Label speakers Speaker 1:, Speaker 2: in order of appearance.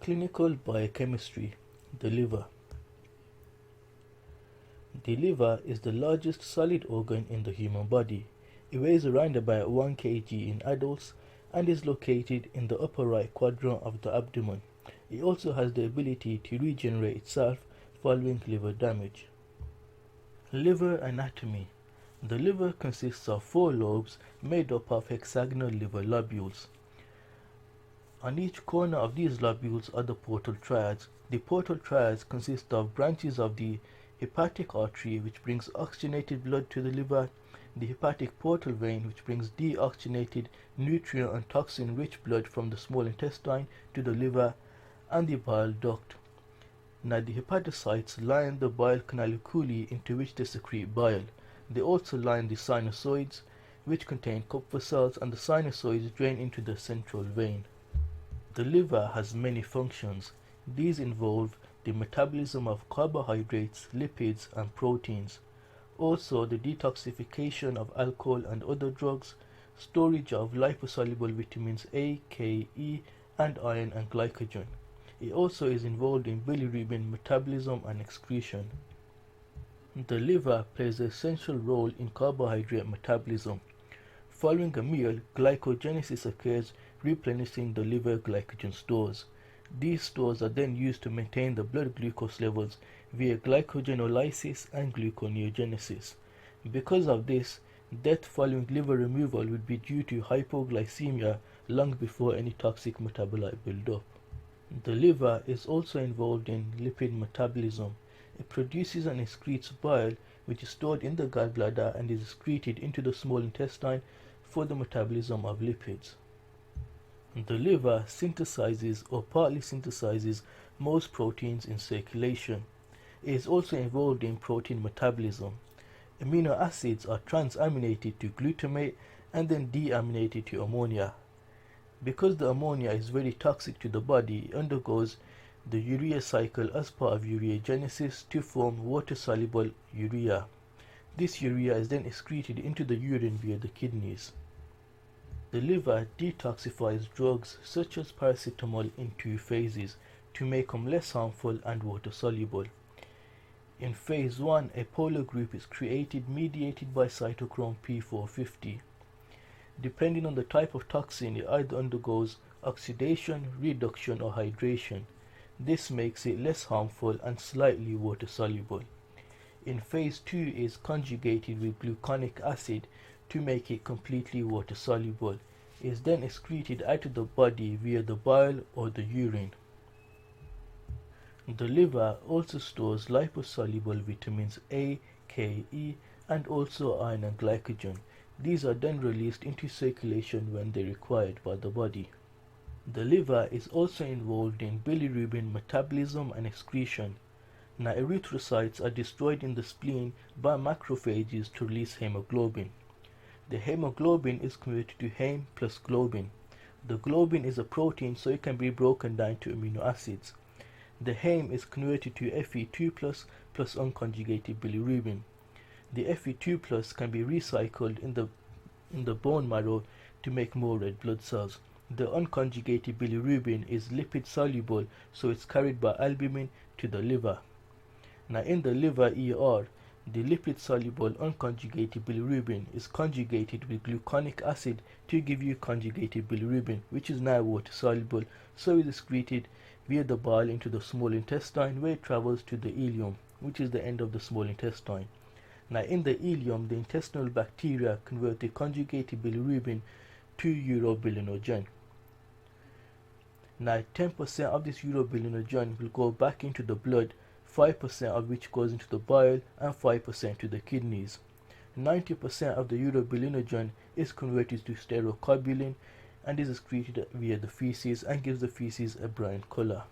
Speaker 1: Clinical biochemistry. The liver. The liver is the largest solid organ in the human body. It weighs around about 1 kg in adults and is located in the upper right quadrant of the abdomen. It also has the ability to regenerate itself following liver damage. Liver anatomy. The liver consists of 4 lobes made up of hexagonal liver lobules. On each corner of these lobules are the portal triads. The portal triads consist of branches of the hepatic artery, which brings oxygenated blood to the liver, the hepatic portal vein, which brings deoxygenated, nutrient and toxin-rich blood from the small intestine to the liver, and the bile duct. Now the hepatocytes line the bile canaliculi into which they secrete bile. They also line the sinusoids, which contain Kupffer cells, and the sinusoids drain into the central vein. The liver has many functions. These involve the metabolism of carbohydrates, lipids, and proteins. Also the detoxification of alcohol and other drugs, storage of liposoluble vitamins A, K, E, and iron and glycogen. It also is involved in bilirubin metabolism and excretion. The liver plays an essential role in carbohydrate metabolism. Following a meal, glycogenesis occurs, replenishing the liver glycogen stores. These stores are then used to maintain the blood glucose levels via glycogenolysis and gluconeogenesis. Because of this, death following liver removal would be due to hypoglycemia long before any toxic metabolite build-up. The liver is also involved in lipid metabolism. It produces and excretes bile, which is stored in the gallbladder and is excreted into the small intestine for the metabolism of lipids. The liver synthesizes or partly synthesizes most proteins in circulation. It is also involved in protein metabolism. Amino acids are transaminated to glutamate and then deaminated to ammonia. Because the ammonia is very toxic to the body, it undergoes the urea cycle as part of ureagenesis to form water-soluble urea. This urea is then excreted into the urine via the kidneys. The liver detoxifies drugs such as paracetamol in 2 phases to make them less harmful and water-soluble. In phase 1, a polar group is created mediated by cytochrome P450. Depending on the type of toxin, it either undergoes oxidation, reduction, or hydration. This makes it less harmful and slightly water-soluble. In phase 2, it is conjugated with gluconic acid to make it completely water-soluble. It is then excreted out of the body via the bile or the urine. The liver also stores liposoluble vitamins A, K, E, and also iron and glycogen. These are then released into circulation when they are required by the body. The liver is also involved in bilirubin metabolism and excretion. Now erythrocytes are destroyed in the spleen by macrophages to release hemoglobin. The hemoglobin is converted to heme plus globin. The globin is a protein, so it can be broken down to amino acids. The heme is converted to Fe2 plus unconjugated bilirubin. The Fe2 plus can be recycled in the bone marrow to make more red blood cells. The unconjugated bilirubin is lipid soluble, so it's carried by albumin to the liver. Now in the liver ER, the lipid soluble unconjugated bilirubin is conjugated with gluconic acid to give you conjugated bilirubin, which is now water soluble, so it is excreted via the bile into the small intestine, where it travels to the ileum, which is the end of the small intestine. Now in the ileum, the intestinal bacteria convert the conjugated bilirubin to urobilinogen. Now 10% of this urobilinogen will go back into the blood, 5% of which goes into the bile and 5% to the kidneys. 90% of the urobilinogen is converted to sterocarbulin and is excreted via the feces and gives the feces a brown color.